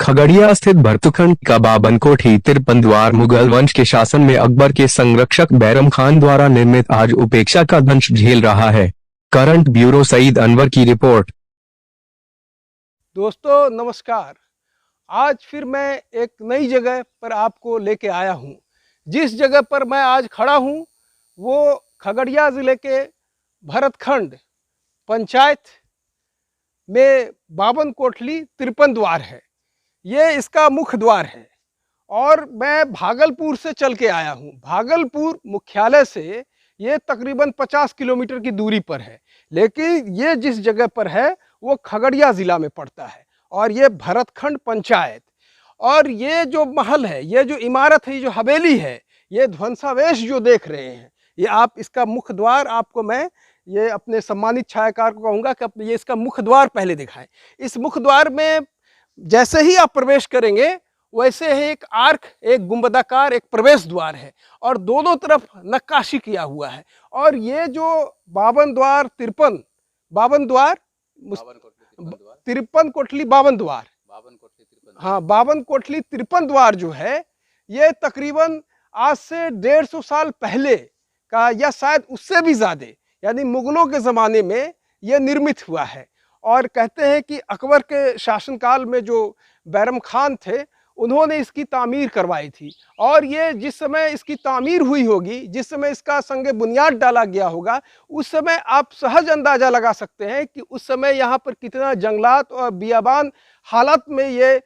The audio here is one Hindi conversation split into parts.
खगड़िया स्थित भरतखंड का बावन कोठी तिरपन द्वार मुगल वंश के शासन में अकबर के संरक्षक बैरम खान द्वारा निर्मित आज उपेक्षा का दंश झेल रहा है। करंट ब्यूरो सईद अनवर की रिपोर्ट। दोस्तों नमस्कार। आज फिर मैं एक नई जगह पर आपको लेके आया हूँ। जिस जगह पर मैं आज खड़ा हूँ वो खगड़िया ज़िले के भरतखंड पंचायत में बावन कोठली तिरपन द्वार है। ये इसका मुख्य द्वार है और मैं भागलपुर से चल के आया हूँ। भागलपुर मुख्यालय से ये तकरीबन 50 किलोमीटर की दूरी पर है, लेकिन ये जिस जगह पर है वो खगड़िया ज़िला में पड़ता है और ये भरतखंड पंचायत। और ये जो महल है, ये जो इमारत है, ये जो हवेली है, ये ध्वंसावशेष जो देख रहे हैं, ये आप इसका मुख्य द्वार, आपको मैं ये अपने सम्मानित छायाकार को कहूँगा कि ये इसका मुख्य द्वार पहले दिखाएं। इस मुख्य द्वार में जैसे ही आप प्रवेश करेंगे वैसे ही एक आर्क, एक गुंबदाकार एक प्रवेश द्वार है और दोनों तरफ नक्काशी किया हुआ है। और ये जो बावन द्वार तिरपन कोठली बावन द्वार, हाँ, बावन कोठली तिरपन द्वार जो है ये तकरीबन आज से 150 साल पहले का या शायद उससे भी ज़्यादा, यानी मुगलों के ज़माने में ये निर्मित हुआ है। और कहते हैं कि अकबर के शासनकाल में जो बैरम खान थे उन्होंने इसकी तामीर करवाई थी। और ये जिस समय इसकी तामीर हुई होगी, जिस समय इसका संगे बुनियाद डाला गया होगा, उस समय आप सहज अंदाज़ा लगा सकते हैं कि उस समय यहाँ पर कितना जंगलात और बियाबान हालत में ये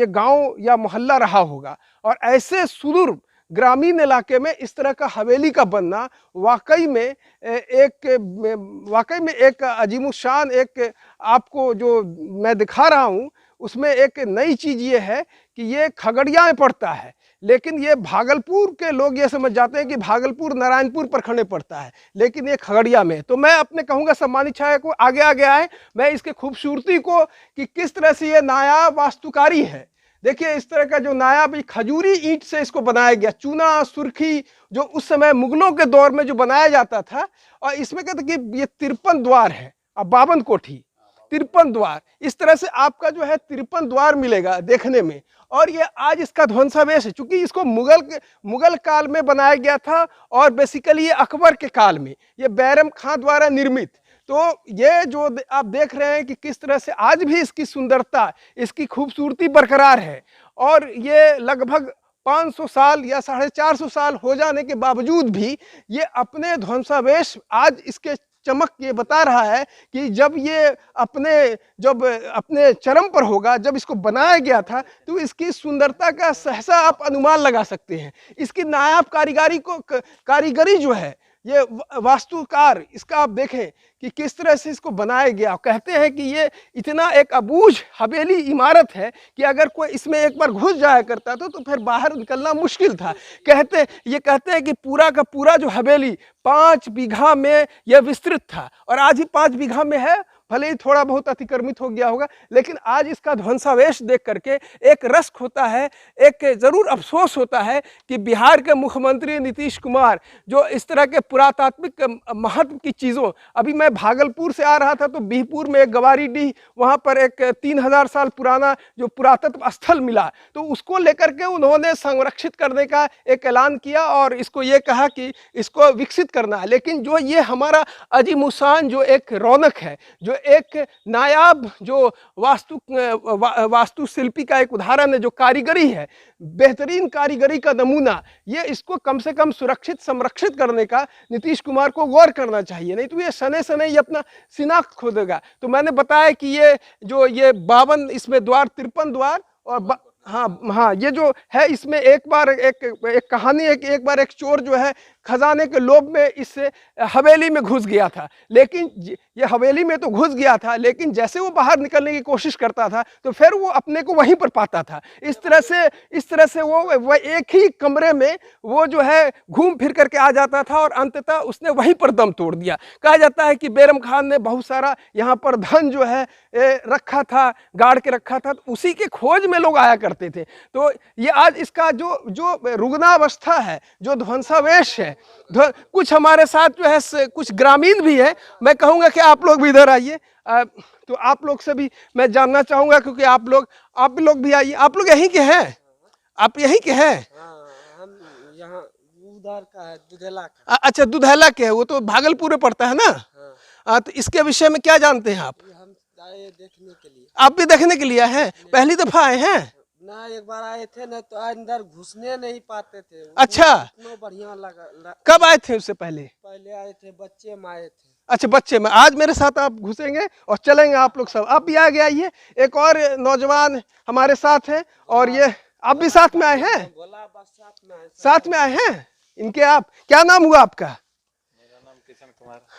गांव या मोहल्ला रहा होगा। और ऐसे सुदूर ग्रामीण इलाके में इस तरह का हवेली का बनना वाकई में एक अजीमुशान, एक आपको जो मैं दिखा रहा हूँ उसमें एक नई चीज़ ये है कि ये खगड़िया में पड़ता है, लेकिन ये भागलपुर के लोग ये समझ जाते हैं कि भागलपुर नारायणपुर प्रखंड में पड़ता है, लेकिन ये खगड़िया में। तो मैं अपने कहूँगा सम्मानित छाया को आगे आए, मैं इसके खूबसूरती को कि किस तरह से ये नायाब वास्तुकारी है। देखिए इस तरह का जो नायाब खजूरी ईंट से इसको बनाया गया, चूना सुर्खी जो उस समय मुगलों के दौर में जो बनाया जाता था। और इसमें कहते कि ये 53 द्वार है, अब 52 कोठी 53 द्वार, इस तरह से आपका जो है 53 द्वार मिलेगा देखने में। और ये आज इसका ध्वंसावशेष है, चूंकि इसको मुगल काल में बनाया गया था और बेसिकली ये अकबर के काल में ये बैरम खां द्वारा निर्मित। तो ये जो आप देख रहे हैं कि किस तरह से आज भी इसकी सुंदरता, इसकी खूबसूरती बरकरार है। और ये लगभग 500 साल या 450 साल हो जाने के बावजूद भी ये अपने ध्वंसावशेष आज इसके चमक ये बता रहा है कि जब ये अपने चरम पर होगा, जब इसको बनाया गया था, तो इसकी सुंदरता का सहसा आप अनुमान लगा सकते हैं। इसकी नायाब कारीगरी जो है, ये वास्तुकार, इसका आप देखें कि किस तरह से इसको बनाया गया। कहते हैं कि ये इतना एक अबूझ हवेली इमारत है कि अगर कोई इसमें एक बार घुस जाया करता था तो फिर बाहर निकलना मुश्किल था। कहते हैं कि पूरा का पूरा जो हवेली 5 बीघा में यह विस्तृत था और आज ही 5 बीघा में है, भले ही थोड़ा बहुत अतिक्रमित हो गया होगा, लेकिन आज इसका ध्वंसावशेष देख करके एक रश्क होता है, एक ज़रूर अफसोस होता है कि बिहार के मुख्यमंत्री नीतीश कुमार जो इस तरह के पुरातात्विक महत्व की चीज़ों, अभी मैं भागलपुर से आ रहा था तो बिहपुर में एक गवारीडीह, वहाँ पर एक 3000 साल पुराना जो पुरातत्व स्थल मिला, तो उसको लेकर के उन्होंने संरक्षित करने का एक ऐलान किया और इसको ये कहा कि इसको विकसित करना है। लेकिन जो ये हमारा अजीमुशान जो एक रौनक है, जो एक नायाब जो वास्तुशिल्पी का एक उदाहरण है, जो कारीगरी है, बेहतरीन कारीगरी का नमूना, ये इसको कम से कम सुरक्षित संरक्षित करने का नीतीश कुमार को गौर करना चाहिए, नहीं तो ये सने ये अपना शिनाख्त खो देगा। तो मैंने बताया कि ये 52 इसमें द्वार 53 द्वार और हाँ, ये जो है इसमें एक कहानी है कि एक बार एक चोर जो है खजाने के लोभ में इस हवेली में घुस गया था, लेकिन ये हवेली में तो घुस गया था, लेकिन जैसे वो बाहर निकलने की कोशिश करता था तो फिर वो अपने को वहीं पर पाता था। इस तरह से वो एक ही कमरे में वो जो है घूम फिर करके आ जाता था और अंततः उसने वहीं पर दम तोड़ दिया। कहा जाता है कि बैरम खान ने बहुत सारा यहाँ पर धन जो है रखा था, गाड़ के रखा था, तो उसी के खोज में लोग आया करते करते थे। तो ये आज इसका जो जो रुग्णावस्था है, जो ध्वंसावेश है, कुछ हमारे साथ जो है कुछ ग्रामीण भी है। मैं कहूँगा कि आप लोग भी इधर आइए। तो आप लोग से भी मैं जानना चाहूँगा, क्योंकि आप लोग भी आइए। आप लोग यहीं के हैं? आप यहीं के हैं? हम यहाँ उधर का है, दुधेला का। अच्छा, दुधैला के है। वो तो भागलपुर में पड़ता है ना। तो इसके विषय में क्या जानते हैं आप? हम आए देखने के लिए। आप भी देखने के लिए आए हैं? पहली दफा आए हैं? ना, एक बार आए थे ना, तो अंदर घुसने नहीं पाते थे। अच्छा, इतना बढ़िया लगा। कब आए थे उससे पहले? पहले आए थे, बच्चे में आए थे। अच्छा, बच्चे में। आज मेरे साथ आप घुसेंगे और चलेंगे आप लोग सब। आप भी आगे आइए। एक और नौजवान हमारे साथ है, और ये आप भी साथ में आए हैं? बोला बस साथ में आए हैं इनके। आप क्या नाम हुआ आपका?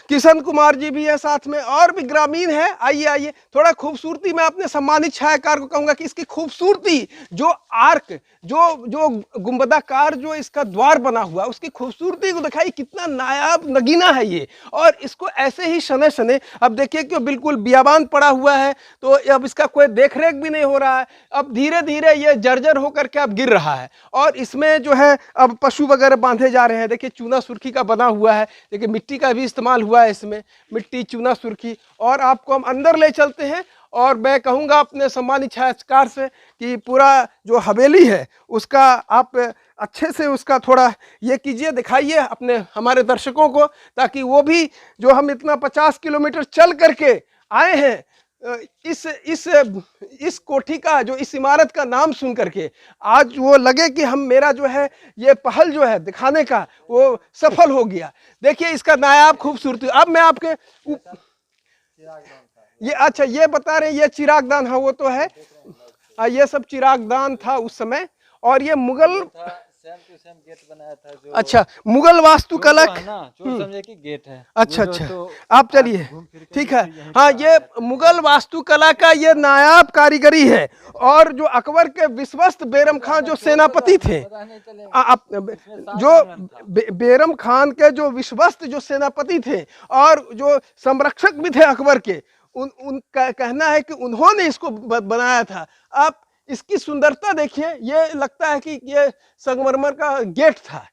किशन कुमार जी भी है साथ में, और भी ग्रामीण है। आइए आइए। थोड़ा खूबसूरती मैं अपने सम्मानित छायाकार को कहूंगा कि इसकी खूबसूरती, जो आर्क, जो गुंबदाकार जो इसका द्वार बना हुआ, उसकी खूबसूरती को दिखाई। कितना नायाब नगीना है ये। और इसको ऐसे ही शने शने, अब देखिए कि बिल्कुल बियाबान पड़ा हुआ है, तो अब इसका कोई देख रेख भी नहीं हो रहा है। अब धीरे धीरे ये जर्जर होकर के अब गिर रहा है, और इसमें जो है अब पशु वगैरह बांधे जा रहे हैं। देखिए चूना सुर्खी का बना हुआ है। देखिए मिट्टी का भी इस्तेमाल हुआ है इसमें, मिट्टी, चूना सुर्खी। और आपको हम अंदर ले चलते हैं, और मैं कहूँगा अपने सम्मानित छायाकार से कि पूरा जो हवेली है उसका आप अच्छे से उसका थोड़ा ये कीजिए, दिखाइए अपने हमारे दर्शकों को, ताकि वो भी जो हम इतना 50 किलोमीटर चल करके आए हैं, इस कोठी का, जो इस इमारत का नाम सुन करके आज वो लगे कि हम, मेरा जो है ये पहल जो है दिखाने का, वो सफल हो गया। देखिए इसका नायाब खूबसूरती। अब मैं आपके ये, अच्छा ये बता रहे हैं, ये चिरागदान है, वो तो है। ये सब चिरागदान था उस समय। और ये Mughal same to same gate बनाया था जो, अच्छा, मुगल वास्तुकला ना, जो समझे कि गेट है। अच्छा अच्छा, आप चलिए, ठीक है। हाँ, ये मुगल वास्तुकला का ये नायाब कारीगरी है। और जो अकबर के विश्वस्त बैरम खान जो सेनापति थे, जो बैरम खान के जो विश्वस्त जो सेनापति थे और जो संरक्षक भी थे अकबर के, उनका कहना है कि उन्होंने इसको बनाया था। आप इसकी सुंदरता देखिए, ये लगता है कि ये संगमरमर का गेट था,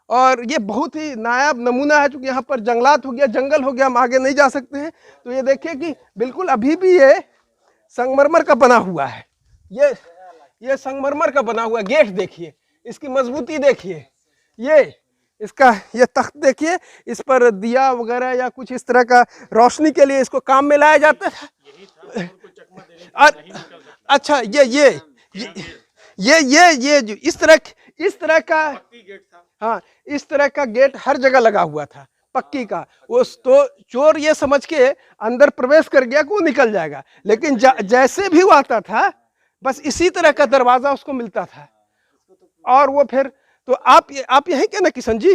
और ये बहुत ही नायाब नमूना है। क्योंकि यहाँ पर जंगलात हो गया, जंगल हो गया, हम आगे नहीं जा सकते हैं। तो ये देखिए कि बिल्कुल अभी भी ये संगमरमर का बना हुआ है। ये संगमरमर का बना हुआ गेट देखिए, इसकी मजबूती देखिए। ये इसका ये तख्त देखिए, इस पर दिया वगैरह या कुछ इस तरह का रोशनी के लिए इसको काम में लाया जाता था। अच्छा, ये जो इस तरह का, हाँ, इस तरह का गेट हर जगह लगा हुआ था, पक्की का। वो तो चोर ये समझ के अंदर प्रवेश कर गया कि वो निकल जाएगा, लेकिन जैसे भी वो आता था, बस इसी तरह का दरवाजा उसको मिलता था। और वो फिर तो आप यहीं के ना किशन जी?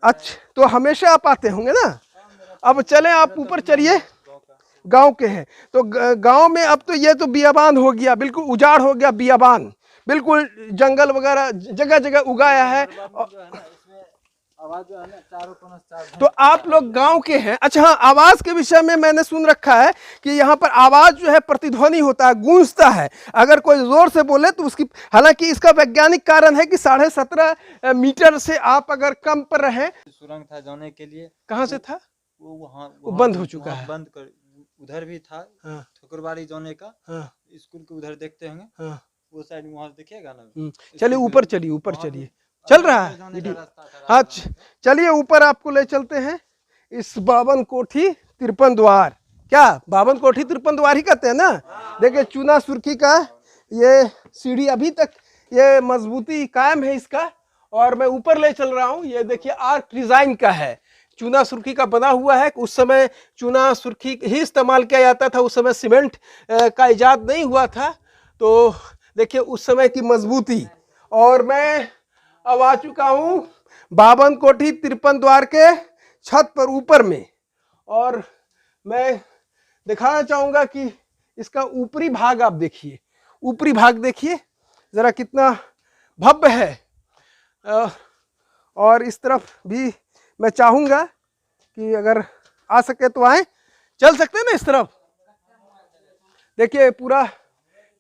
अच्छा, तो हमेशा आप आते होंगे ना। अब चलें, आप ऊपर चलिए। गांव के हैं तो गांव में अब तो ये तो बियाबान हो गया, बिल्कुल उजाड़ हो गया, बियाबान, बिल्कुल जंगल वगैरह जगह जगह उगाया है। आवाज जो है ना, चारों तो आप लोग गांव के हैं। अच्छा हाँ, आवाज के विषय में मैंने सुन रखा है कि यहाँ पर आवाज जो है प्रतिध्वनि होता है, गूंजता है। अगर कोई जोर से बोले तो उसकी, हालांकि इसका वैज्ञानिक कारण है कि 17.5 मीटर से आप अगर कम पर रहें। सुरंग था जाने के लिए। कहाँ से था? वो वहाँ बंद हो चुका है। बंद कर, उधर भी था। हाँ। ठकुरबाड़ी जाने का। हाँ। स्कूल के उधर देखते होंगे। हाँ। वो साइड वहाँ देखिएगा ना। चलिए ऊपर चलिए, ऊपर चलिए, चल रहा है। हाँ, चलिए ऊपर आपको ले चलते हैं। इस 52 कोठी 53 द्वार, क्या 52 कोठी 53 द्वार ही कहते हैं ना। देखिए चूना सुर्खी का ये सीढ़ी अभी तक ये मजबूती कायम है इसका। और मैं ऊपर ले चल रहा हूँ। ये देखिए आर्क डिजाइन का है, चूना सुर्खी का बना हुआ है। उस समय चूना सुर्खी ही इस्तेमाल किया जाता था, उस समय सीमेंट का इजाद नहीं हुआ था। तो देखिए उस समय की मजबूती। और मैं अब आ चुका हूँ 52 कोठी 53 द्वार के छत पर ऊपर में। और मैं दिखाना चाहूँगा कि इसका ऊपरी भाग आप देखिए, ऊपरी भाग देखिए ज़रा कितना भव्य है। और इस तरफ भी मैं चाहूँगा कि अगर आ सके तो आए, चल सकते हैं ना इस तरफ। देखिए पूरा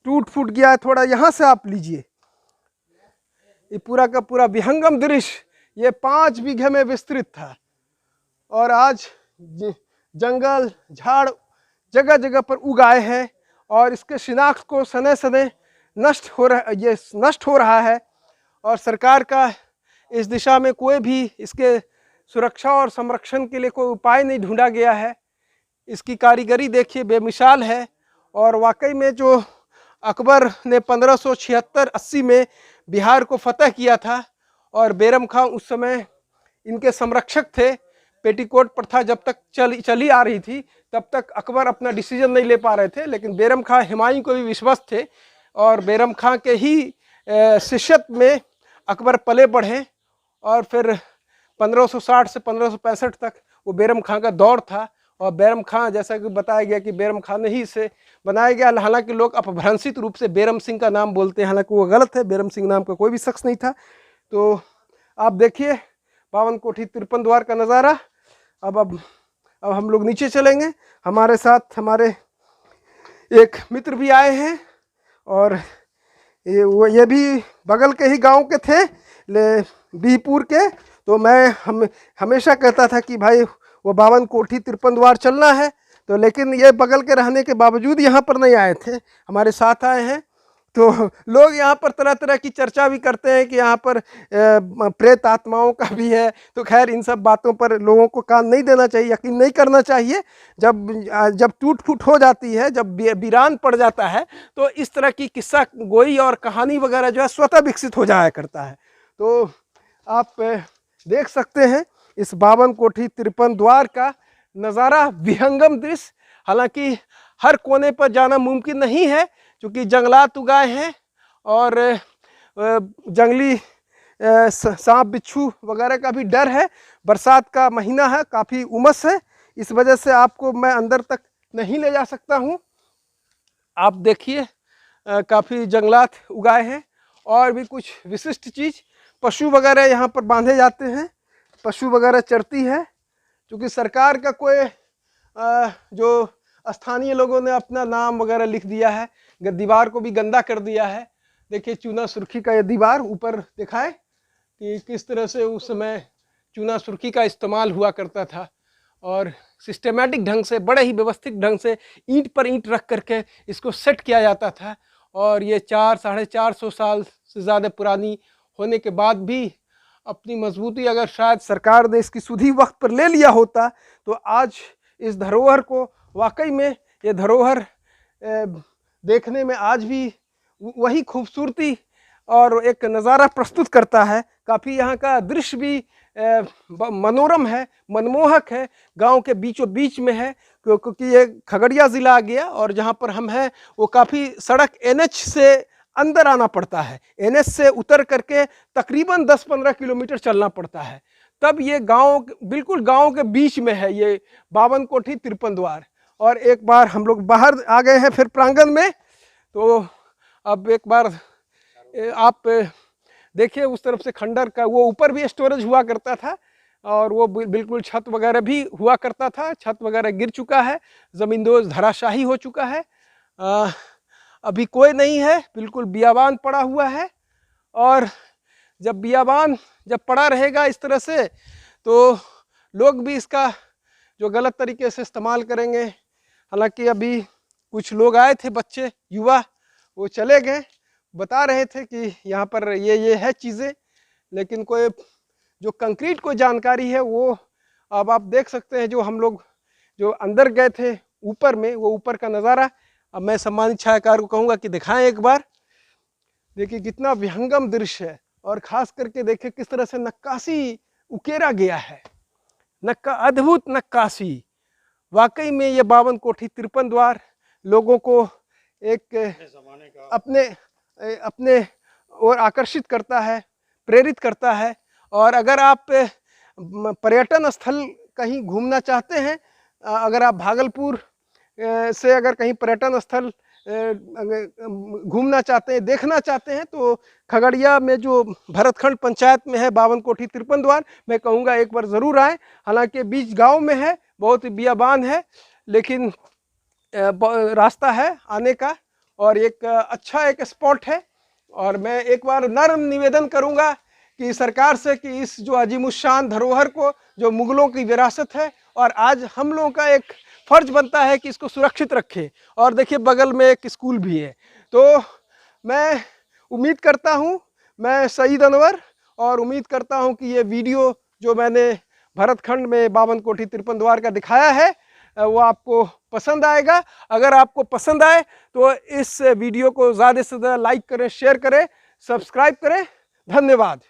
टूट फूट गया है थोड़ा। यहाँ से आप लीजिए, ये पूरा का पूरा विहंगम दृश्य, ये 5 बीघे में विस्तृत था और आज जंगल झाड़ जगह जगह पर उगाए हैं और इसके शिनाख्त को सने सने नष्ट हो रहा है। और सरकार का इस दिशा में कोई भी इसके सुरक्षा और संरक्षण के लिए कोई उपाय नहीं ढूंढा गया है। इसकी कारीगरी देखिए बेमिसाल है। और वाकई में जो अकबर ने 1576-80 में बिहार को फतह किया था और बैरम खां उस समय इनके संरक्षक थे, पेटीकोट प्रथा जब तक चली आ रही थी तब तक अकबर अपना डिसीजन नहीं ले पा रहे थे, लेकिन बैरम खां हुमायूं को भी विश्वस्त थे और बैरम खां के ही शिष्यत में अकबर पले बढ़े। और फिर 1560 से 1565 तक वो बैरम खां का दौर था। और बैरम खां, जैसा कि बताया गया कि बैरम खां ने ही इसे बनाया गया। हालांकि लोग अपभ्रंशित रूप से बैरम सिंह का नाम बोलते हैं, हालांकि वो गलत है, बैरम सिंह नाम का कोई भी शख्स नहीं था। तो आप देखिए 52 कोठी 53 द्वार का नज़ारा। अब हम लोग नीचे चलेंगे। हमारे साथ हमारे एक मित्र भी आए हैं और ये भी बगल के ही गांव के थे, बीहपुर के। तो मैं हमेशा कहता था कि भाई वो 52 कोठी 53 द्वार चलना है, तो लेकिन ये बगल के रहने के बावजूद यहाँ पर नहीं आए थे, हमारे साथ आए हैं। तो लोग यहाँ पर तरह तरह की चर्चा भी करते हैं कि यहाँ पर प्रेत आत्माओं का भी है। तो खैर इन सब बातों पर लोगों को कान नहीं देना चाहिए, यकीन नहीं करना चाहिए। जब टूट फूट हो जाती है, जब वीरान पड़ जाता है, तो इस तरह की किस्सा गोई और कहानी वगैरह जो है स्वतः विकसित हो जाया करता है। तो आप देख सकते हैं इस 52 कोठी 53 द्वार का नज़ारा, विहंगम दृश्य। हालांकि हर कोने पर जाना मुमकिन नहीं है क्योंकि जंगलात उगाए हैं और जंगली सांप बिच्छू वगैरह का भी डर है। बरसात का महीना है, काफ़ी उमस है, इस वजह से आपको मैं अंदर तक नहीं ले जा सकता हूँ। आप देखिए काफ़ी जंगलात उगाए हैं और भी कुछ विशिष्ट चीज़, पशु वगैरह यहाँ पर बांधे जाते हैं, पशु वगैरह चरती है। क्योंकि सरकार का कोई जो स्थानीय लोगों ने अपना नाम वगैरह लिख दिया है, दीवार को भी गंदा कर दिया है। देखिए चूना सुर्खी का ये दीवार ऊपर दिखाए कि किस तरह से उस समय चूना सुर्खी का इस्तेमाल हुआ करता था और सिस्टेमेटिक ढंग से, बड़े ही व्यवस्थित ढंग से ईंट पर ईंट रख करके इसको सेट किया जाता था। और ये 400-450 साल से ज़्यादा पुरानी होने के बाद भी अपनी मजबूती, अगर शायद सरकार ने इसकी सुधी वक्त पर ले लिया होता तो आज इस धरोहर को, वाकई में ये धरोहर देखने में आज भी वही खूबसूरती और एक नज़ारा प्रस्तुत करता है। काफ़ी यहाँ का दृश्य भी मनोरम है, मनमोहक है, गांव के बीचों बीच में है। क्योंकि ये खगड़िया ज़िला आ गया और जहाँ पर हम हैं वो काफ़ी सड़क NH से अंदर आना पड़ता है, NH से उतर करके तकरीबन 10-15 किलोमीटर चलना पड़ता है, तब ये गांव बिल्कुल गांव के बीच में है ये 52 कोठी 53 द्वार। और एक बार हम लोग बाहर आ गए हैं फिर प्रांगण में। तो अब एक बार आप देखिए उस तरफ से खंडर का, वो ऊपर भी स्टोरेज हुआ करता था और वो बिल्कुल छत वगैरह भी हुआ करता था। छत वगैरह गिर चुका है, ज़मींदोज़ धराशाही हो चुका है, अभी कोई नहीं है, बिल्कुल बियाबान पड़ा हुआ है। और जब बियाबान जब पड़ा रहेगा इस तरह से तो लोग भी इसका जो गलत तरीके से इस्तेमाल करेंगे। हालांकि अभी कुछ लोग आए थे, बच्चे युवा, वो चले गए, बता रहे थे कि यहाँ पर ये है चीज़ें, लेकिन कोई जो कंक्रीट कोई जानकारी है वो अब आप देख सकते हैं। जो हम लोग जो अंदर गए थे ऊपर में, वो ऊपर का नज़ारा अब मैं सम्मानित छायाकार को कहूँगा कि दिखाएं एक बार। देखिए कितना विहंगम दृश्य है और ख़ास करके देखिए किस तरह से नक्काशी उकेरा गया है, अद्भुत नक्काशी। वाकई में ये 52 कोठी 53 द्वार लोगों को एक अपने ओर आकर्षित करता है, प्रेरित करता है। और अगर आप पर्यटन स्थल कहीं घूमना चाहते हैं, अगर आप भागलपुर से अगर कहीं पर्यटन स्थल घूमना चाहते हैं, देखना चाहते हैं, तो खगड़िया में जो भरतखंड पंचायत में है 52 कोठी 53 द्वार, मैं कहूँगा एक बार ज़रूर आएँ। हालांकि बीच गांव में है, बहुत ही बियाबान है, लेकिन रास्ता है आने का, और एक अच्छा एक स्पॉट है। और मैं एक बार नर्म निवेदन करूंगा कि सरकार से कि इस जो अजीमुशान धरोहर को, जो मुगलों की विरासत है, और आज हम लोगों का एक फर्ज बनता है कि इसको सुरक्षित रखें। और देखिए बगल में एक स्कूल भी है। तो मैं उम्मीद करता हूँ, मैं सईद अनवर, और उम्मीद करता हूँ कि ये वीडियो जो मैंने भरतखंड में 52 कोठी 53 द्वार का दिखाया है वो आपको पसंद आएगा। अगर आपको पसंद आए तो इस वीडियो को ज़्यादा से ज़्यादा लाइक करें, शेयर करें, सब्सक्राइब करें। धन्यवाद।